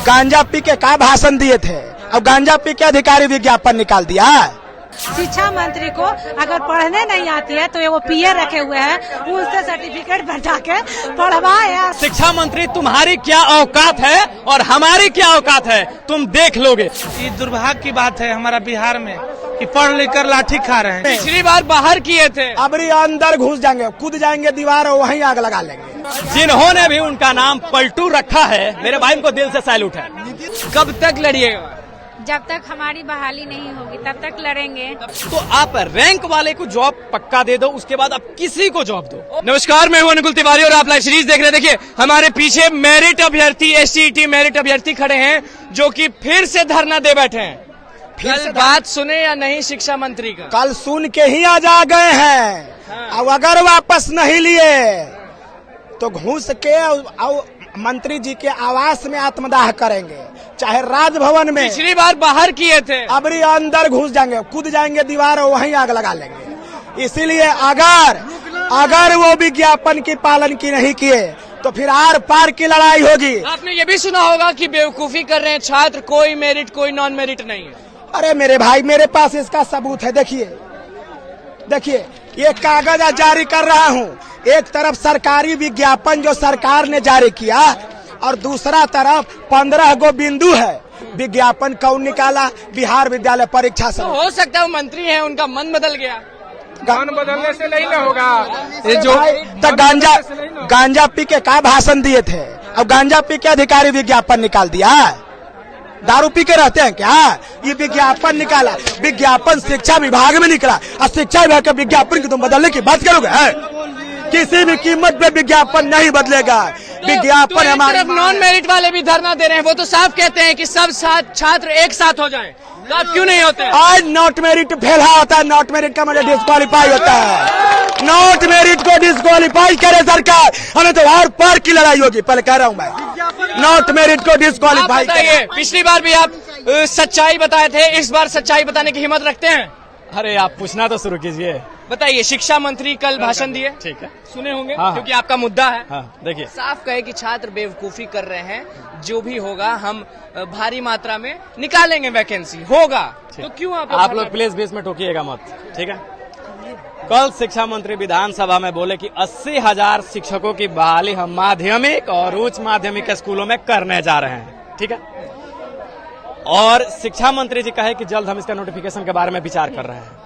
गांजा पी के का भाषण दिए थे? अब गांजा पी के अधिकारी विज्ञापन निकाल दिया। शिक्षा मंत्री को अगर पढ़ने नहीं आती है तो वो पीए रखे हुए हैं, उससे सर्टिफिकेट बना के पढ़वाए। शिक्षा मंत्री तुम्हारी क्या औकात है और हमारी क्या औकात है, तुम देख लोगे। ये दुर्भाग्य की बात है हमारा बिहार में कि पढ़ लिख कर लाठी खा रहे हैं। पिछली बार बाहर किए थे, अब अंदर घुस जाएंगे, कूद जाएंगे दीवार और वहीं आग लगा लेंगे। जिन्होंने भी उनका नाम पलटू रखा है, मेरे भाई को दिल से सैल्यूट है। कब तक लड़िएगा? जब तक हमारी बहाली नहीं होगी तब तक लड़ेंगे। तो आप रैंक वाले को जॉब पक्का दे दो, उसके बाद आप किसी को जॉब दो। नमस्कार, मैं हूं अनुकुल तिवारी और आप लाइव सीरीज देख रहे हैं। देखिए हमारे पीछे मेरिट अभ्यर्थी, SCET मेरिट अभ्यर्थी खड़े हैं जो कि फिर से धरना दे बैठे हैं। कल बात सुने या नहीं शिक्षा मंत्री का? कल सुन के ही आज आ गए हैं। अब अगर वापस नहीं लिए तो घुस के मंत्री जी के आवास में आत्मदाह करेंगे, चाहे राजभवन में। पिछली बार बाहर किए थे, अब अंदर घुस जाएंगे, कूद जाएंगे दीवार और वहीं आग लगा लेंगे। इसीलिए अगर वो विज्ञापन की पालन की नहीं किए तो फिर आर पार की लड़ाई होगी। आपने ये भी सुना होगा कि बेवकूफी कर रहे हैं छात्र, कोई मेरिट कोई नॉन मेरिट नहीं है। अरे मेरे भाई, मेरे पास इसका सबूत है। देखिए ये कागज जारी कर रहा हूँ। एक तरफ सरकारी विज्ञापन जो सरकार ने जारी किया और दूसरा तरफ 15 गो बिंदु है। विज्ञापन कौन निकाला? बिहार विद्यालय परीक्षा तो हो सकता है वो मंत्री है, उनका मन बदल गया। मन बदलने से नहीं ना होगा। ये जो गांजा पी के का भाषण दिए थे? अब गांजा पी के अधिकारी विज्ञापन निकाल दिया। दारू पी के रहते हैं क्या? ये विज्ञापन निकाला, विज्ञापन शिक्षा विभाग में निकला और शिक्षा विभाग के विज्ञापन की तुम बदलने की बात करोगे? किसी भी कीमत पे विज्ञापन नहीं बदलेगा। विज्ञापन हमारे नॉन मेरिट वाले भी धरना दे रहे हैं, वो तो साफ कहते हैं कि सब छात्र एक साथ हो जाएं। तो आप क्यों नहीं होते? आज नॉट मेरिट फेला होता है, नॉट मेरिट का मतलब डिस्क्वालीफाई होता है। नॉट मेरिट को डिस्क्वालीफाई करे सरकार, हमें तो और पार की लड़ाई होगी। पहले कह रहा हूँ मैं, नॉट मेरिट को डिस्क्वालीफाई करे। पिछली बार भी आप सच्चाई बताए थे, इस बार सच्चाई बताने की हिम्मत रखते हैं? अरे आप पूछना तो शुरू कीजिए। बताइए, शिक्षा मंत्री कल भाषण दिए, ठीक है, सुने होंगे। हाँ, क्योंकि आपका मुद्दा है। हाँ, देखिए साफ कहे कि छात्र बेवकूफी कर रहे हैं, जो भी होगा हम भारी मात्रा में निकालेंगे, वैकेंसी होगा। तो क्यों आप लोग प्लीज बीच में टोकिएगा मत, ठीक है। कल शिक्षा मंत्री विधानसभा में बोले कि 80,000 शिक्षकों की बहाली हम माध्यमिक और उच्च माध्यमिक स्कूलों में करने जा रहे हैं, ठीक है। और शिक्षा मंत्री जी कहे कि जल्द हम इसका नोटिफिकेशन के बारे में विचार कर रहे हैं।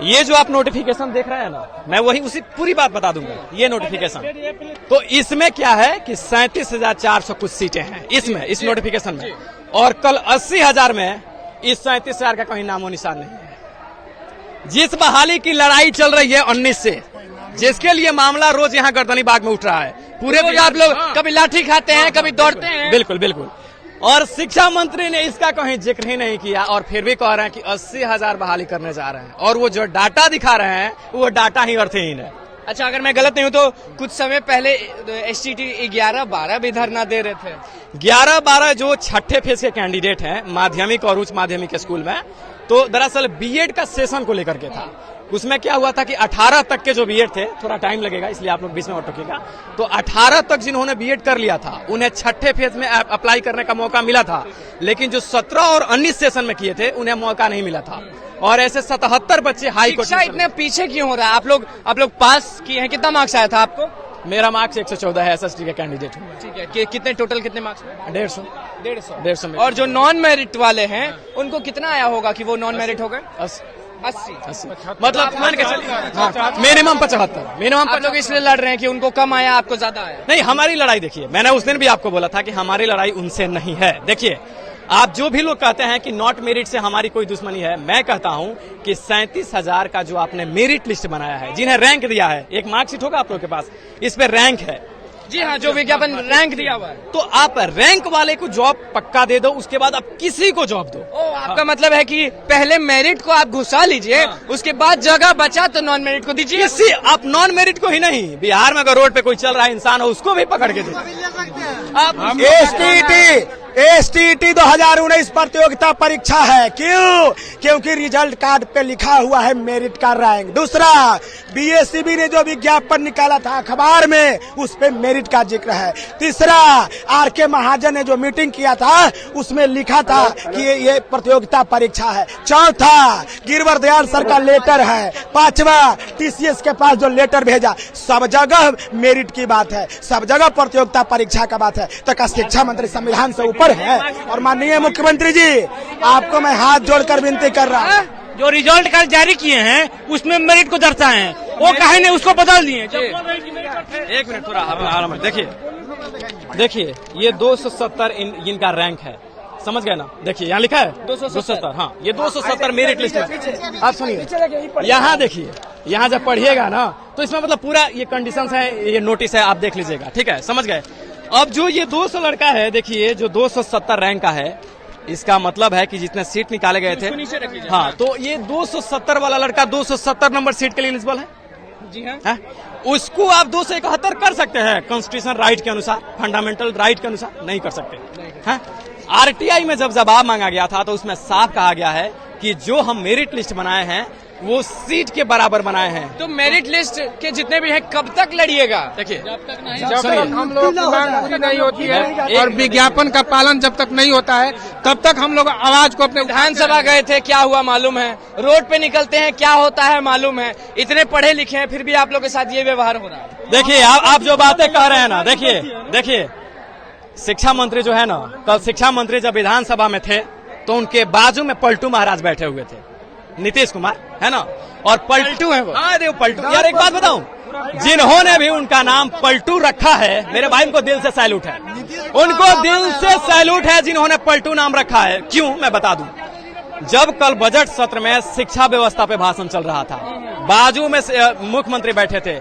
ये जो आप नोटिफिकेशन देख रहे हैं ना, मैं वही उसी पूरी बात बता दूंगा। ये नोटिफिकेशन, तो इसमें क्या है कि 37,400 कुछ सीटें हैं इसमें, इस नोटिफिकेशन में। और कल 80,000 में इस 37,000 का कहीं नामो निशान नहीं है। जिस बहाली की लड़ाई चल रही है 19 से, जिसके लिए मामला रोज यहाँ गर्दनी बाग में उठ रहा है, पूरे आप लोग कभी लाठी खाते हैं, कभी दौड़ते हैं। बिल्कुल बिल्कुल। और शिक्षा मंत्री ने इसका कहीं जिक्र ही नहीं किया और फिर भी कह रहे हैं कि 80,000 बहाली करने जा रहे हैं। और वो जो डाटा दिखा रहे हैं वो डाटा ही अर्थहीन है। अच्छा, अगर मैं गलत नहीं हूँ तो कुछ समय पहले SCET 11-12 भी धरना दे रहे थे। 11-12 जो छठे फेज के कैंडिडेट हैं माध्यमिक और उच्च माध्यमिक स्कूल में, तो दरअसल बीएड का सेशन को लेकर के था। उसमें क्या हुआ था कि 18 तक के जो बीएड थे, थोड़ा टाइम लगेगा इसलिए आप लोग बीच में मत टोकिएगा, तो 18 तक जिन्होंने बीएड कर लिया था उन्हें छठे फेज में अप्लाई करने का मौका मिला था। लेकिन जो 17 और 19 सेशन में किए थे उन्हें मौका नहीं मिला था। और ऐसे 77 बच्चे हाई कोर्ट में। इतने पीछे क्यों हो रहा है? आप लोग पास किए हैं, कितना मार्क्स आया था आपको? मेरा मार्क्स 114 है, SST का कैंडिडेट हूँ। ठीक है, कितने टोटल कितने मार्क्स? 150 में। और जो नॉन मेरिट वाले हैं उनको कितना आया होगा कि वो नॉन मेरिट हो गए? 80 मतलब मान के चलिए मिनिमम 75। मिनिमम आप लोग इसलिए लड़ रहे हैं कि उनको कम आया, आपको ज्यादा आया? नहीं, हमारी लड़ाई देखिए, मैंने उस दिन भी आपको बोला था कि हमारी लड़ाई उनसे नहीं है। देखिए, आप जो भी लोग कहते हैं कि नॉट मेरिट से हमारी कोई दुश्मनी है, मैं कहता हूं कि 37,000 का जो आपने मेरिट लिस्ट बनाया है, जिन्हें रैंक दिया है, एक मार्कशीट होगा आप लोग के पास, इस पे रैंक है। जी हाँ, जो विज्ञापन रैंक दिया हुआ है, तो आप रैंक वाले को जॉब पक्का दे दो, उसके बाद आप किसी को जॉब दो। आपका मतलब है कि पहले मेरिट को आप घुसा लीजिए, उसके बाद जगह बचा तो नॉन मेरिट को दीजिए। किसी आप नॉन मेरिट को ही नहीं, बिहार में अगर रोड पे कोई चल रहा है इंसान हो, उसको भी पकड़ के दे। आप एसटीईटी 2019 प्रतियोगिता परीक्षा है। क्यों? क्योंकि रिजल्ट कार्ड पे लिखा हुआ है मेरिट का रैंक। दूसरा, बीएसईबी ने जो विज्ञापन निकाला था अखबार में उस पे मेरिट का जिक्र है। तीसरा, आरके महाजन ने जो मीटिंग किया था उसमें लिखा था कि ये प्रतियोगिता परीक्षा है। चौथा, गिरवर दयाल सर का लेटर है। पांचवा, टीसीएस के पास जो लेटर भेजा, सब जगह मेरिट की बात है, सब जगह प्रतियोगिता परीक्षा का बात है। तो क्या शिक्षा मंत्री संविधान से ऊपर है? और माननीय मुख्यमंत्री जी, आपको मैं हाथ जोड़कर विनती कर रहा हूँ, जो रिजल्ट कार्ड जारी किए हैं उसमें मेरिट को दर्शाए हैं, वो कहीं ने उसको बदल दिए। एक मिनट थोड़ा आराम में देखिए ये 270 इनका रैंक है, समझ गए ना? देखिए यहाँ लिखा है 270। हाँ, ये 270 मेरिट लिस्ट है। आप सुनिए, यहाँ देखिए, यहाँ जब पढ़िएगा ना तो इसमें मतलब पूरा ये कंडीशंस है, ये नोटिस है, आप देख लीजिएगा, ठीक है? समझ गए? अब जो ये 200 लड़का है, देखिए जो 270 रैंक का है, इसका मतलब है कि जितने सीट निकाले गए थे, हाँ, तो ये 270 वाला लड़का 270 नंबर सीट के लिए एलिजिबल है। जी हाँ, उसको आप 271 कर सकते हैं कॉन्स्टिट्यूशन राइट के अनुसार, फंडामेंटल राइट के अनुसार नहीं कर सकते हैं। आरटीआई में जब जवाब मांगा गया था तो उसमें साफ कहा गया है कि जो हम मेरिट लिस्ट बनाए हैं वो सीट के बराबर बनाए हैं। तो मेरिट लिस्ट के जितने भी हैं कब तक लड़िएगा? देखिए, जब तक हम लोगों की मांग पूरी नहीं होती है और विज्ञापन का पालन जब तक नहीं होता है तब तक हम लोग आवाज को अपने विधानसभा गए थे, क्या हुआ मालूम है? रोड पे निकलते हैं, क्या होता है मालूम है? इतने पढ़े लिखे हैं फिर भी आप लोग के साथ ये व्यवहार हो रहा है। देखिए आप जो बातें कह रहे हैं ना, देखिए शिक्षा मंत्री जो है ना, कल शिक्षा मंत्री जब विधानसभा में थे तो उनके बाजू में पलटू महाराज बैठे हुए थे, नीतीश कुमार, है ना? और पलटू है वो। हाँ, देखो पलटू। यार एक बात बताऊं, जिन्होंने भी उनका नाम पलटू रखा है, मेरे भाई को दिल से सैल्यूट है, उनको दिल से सैल्यूट है जिन्होंने पलटू नाम रखा है। क्यों, मैं बता दूं। जब कल बजट सत्र में शिक्षा व्यवस्था पे भाषण चल रहा था, बाजू में मुख्यमंत्री बैठे थे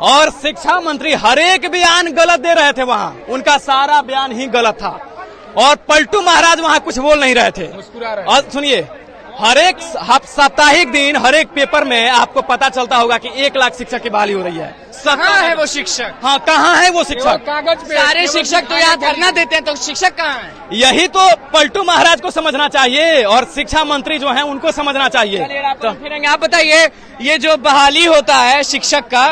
और शिक्षा मंत्री हर एक बयान गलत दे रहे थे, वहां उनका सारा बयान ही गलत था और पलटू महाराज वहां कुछ बोल नहीं रहे थे। और सुनिए, हर एक साप्ताहिक दिन हर एक पेपर में आपको पता चलता होगा कि 1 लाख शिक्षक की बहाली हो रही है। कहाँ है वो शिक्षक? हाँ, कहाँ है वो शिक्षक? कागज पे सारे शिक्षक तो यहाँ धरना देते हैं, तो शिक्षक कहाँ है? यही तो पलटू महाराज को समझना चाहिए और शिक्षा मंत्री जो है उनको समझना चाहिए। तो फिर आप बताइए, ये जो बहाली होता है शिक्षक का,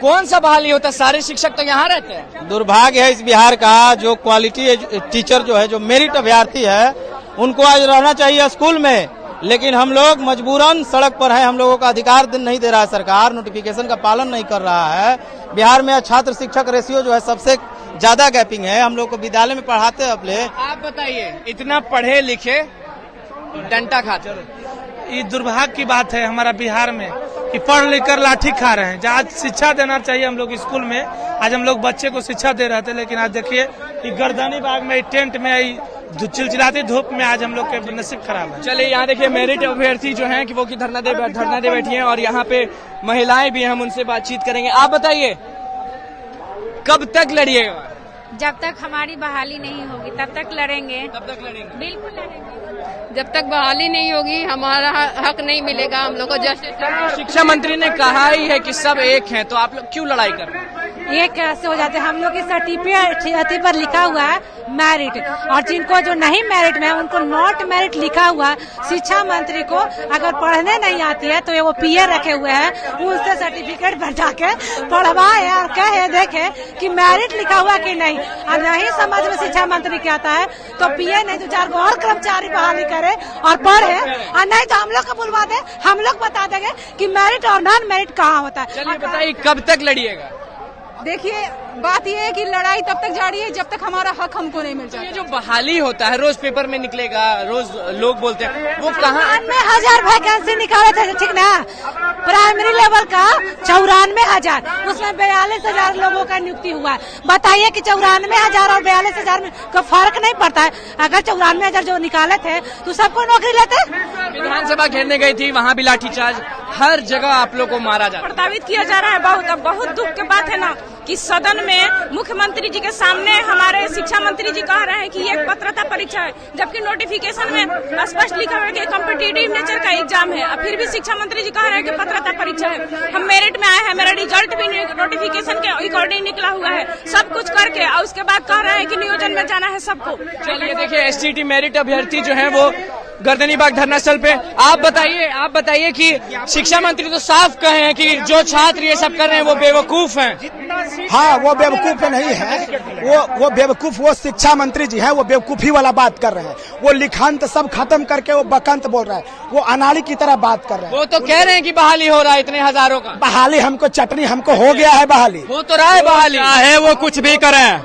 कौन सा बहाली होता है? सारे शिक्षक तो यहाँ रहते हैं। दुर्भाग्य है इस बिहार का, जो क्वालिटी टीचर जो है, जो मेरिट अभ्यर्थी है, उनको आज रहना चाहिए स्कूल में, लेकिन हम लोग मजबूरन सड़क पर हैं। हम लोगों का अधिकार नहीं दे रहा है सरकार, नोटिफिकेशन का पालन नहीं कर रहा है। बिहार में छात्र शिक्षक रेशियो जो है सबसे ज्यादा गैपिंग है। हम लोग को विद्यालय में पढ़ाते हैं अपने। आप बताइए, इतना पढ़े लिखे डंटा खाते, ये दुर्भाग्य की बात है हमारा बिहार में कि पढ़ लिख कर लाठी खा रहे हैं। आज शिक्षा देना चाहिए हम लोग स्कूल में, आज हम लोग बच्चे को शिक्षा दे रहे थे, लेकिन आज देखिए कि गर्दनी बाग में, टेंट में, चिलचिलाती धूप में आज हम लोग के नसीब खराब है। चलिए यहाँ देखिए मेरिट अभ्यर्थी जो हैं कि वो की धरना दे बैठी हैं और यहाँ पे महिलाएं भी, हम उनसे बातचीत करेंगे। आप बताइए, कब तक लड़िएगा? जब तक हमारी बहाली नहीं होगी तब तक लड़ेंगे। तब तक लड़ेंगे, बिल्कुल लड़ेंगे। जब तक बहाली नहीं होगी हमारा हक नहीं मिलेगा हम लोग को। जैसे शिक्षा मंत्री ने कहा ही है कि सब एक हैं, तो आप लोग क्यों लड़ाई कर रहे हैं? ये कैसे हो जाते हैं? हम लोग की सर्टिफिकेट पर लिखा हुआ है मेरिट, और जिनको जो नहीं मेरिट में है उनको नॉट मेरिट लिखा हुआ है। शिक्षा मंत्री को अगर पढ़ने नहीं आती है तो वो पीए रखे हुए हैं, उनसे सर्टिफिकेट बना के पढ़वाए और कहे देखे कि मेरिट लिखा हुआ कि नहीं। और नहीं समझ में शिक्षा मंत्री क्या आता है तो पीए नहीं तो 4 और कर्मचारी बहाली करे और पढ़े, और नहीं तो हम लोग को बुलवा दे, हम लोग बता देंगे कि मेरिट और नॉन मेरिट कहाँ होता है। चलिए बताइए, कब तक लड़िएगा? देखिए बात ये है कि लड़ाई तब तक जारी है जब तक हमारा हक हमको नहीं मिल जाता। ये जो बहाली होता है, रोज पेपर में निकलेगा, रोज लोग बोलते हैं, वो कहाँ? 94,000 वैकेंसी निकाले थे, ठीक ना? प्राइमरी लेवल का 94,000, उसमें 42,000 लोगों का नियुक्ति हुआ है। बताइए कि 94,000 और 42,000 में कोई फर्क नहीं पड़ता है? अगर 94,000 जो निकाले थे तो सबको नौकरी लेते। विधानसभा घेरने गई थी, वहाँ भी लाठीचार्ज, हर जगह आप लोग को मारा जाता है, प्रताड़ित किया जा रहा है। बहुत दुख की बात है ना कि सदन में मुख्यमंत्री जी के सामने हमारे शिक्षा मंत्री जी कह रहे हैं कि ये एक पात्रता परीक्षा है, जबकि नोटिफिकेशन में स्पष्ट लिखा हुआ है कि कॉम्पिटिटिव नेचर का एग्जाम है। फिर भी शिक्षा मंत्री जी कह रहे हैं कि पात्रता परीक्षा है। हम मेरिट में आए हैं, मेरा रिजल्ट भी नोटिफिकेशन के अकॉर्डिंग निकला हुआ है, सब कुछ करके और उसके बाद कह रहे हैं कि नियोजन में जाना है सबको। चलिए देखिए, एसटीटी मेरिट अभ्यर्थी जो है वो गर्दनीबाग धरना स्थल पे। आप बताइए कि शिक्षा मंत्री तो साफ कहे हैं कि जो छात्र ये सब कर रहे हैं वो बेवकूफ हैं। हाँ, वो बेवकूफ नहीं है, वो बेवकूफ वो शिक्षा मंत्री जी हैं, वो बेवकूफी वाला बात कर रहे हैं। वो लिखांत सब खत्म करके वो बकंत बोल रहे हैं, वो अनाड़ी की तरह बात कर रहे हैं। वो तो कह रहे हैं कि बहाली हो रहा है इतने हजारों का। बहाली हमको चटनी हमको हो गया है बहाली। हो तो रहा है बहाली है, वो कुछ भी करें।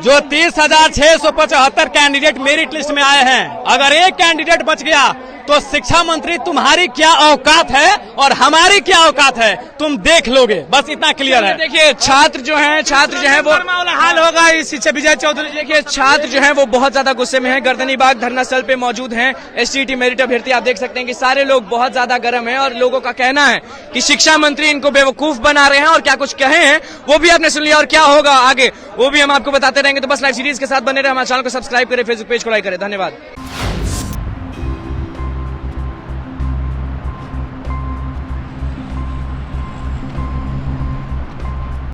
जो 30,675 कैंडिडेट मेरिट लिस्ट में आए हैं, अगर एक कैंडिडेट बच गया तो शिक्षा मंत्री तुम्हारी क्या औकात है और हमारी क्या औकात है तुम देख लोगे। बस इतना क्लियर है। देखिए, छात्र जो है वो हाल होगा इस शिक्षा विजय चौधरी। देखिए, छात्र जो है वो बहुत ज्यादा गुस्से में है। गर्दनीबाग धरना स्थल पे मौजूद हैं एसटीटी मेरिट अभ्यर्थी। आप देख सकते हैं कि सारे लोग बहुत ज्यादा गर्म हैं और लोगों का कहना है कि शिक्षा मंत्री इनको बेवकूफ बना रहे हैं और क्या कुछ कहे हैं वो भी आपने सुन लिया। और क्या होगा आगे वो भी हम आपको बताते रहेंगे। तो बस लाइव सीरीज के साथ बने रहे, हमारे चैनल को सब्सक्राइब करें, फेसबुक पेज को लाइक करें। धन्यवाद।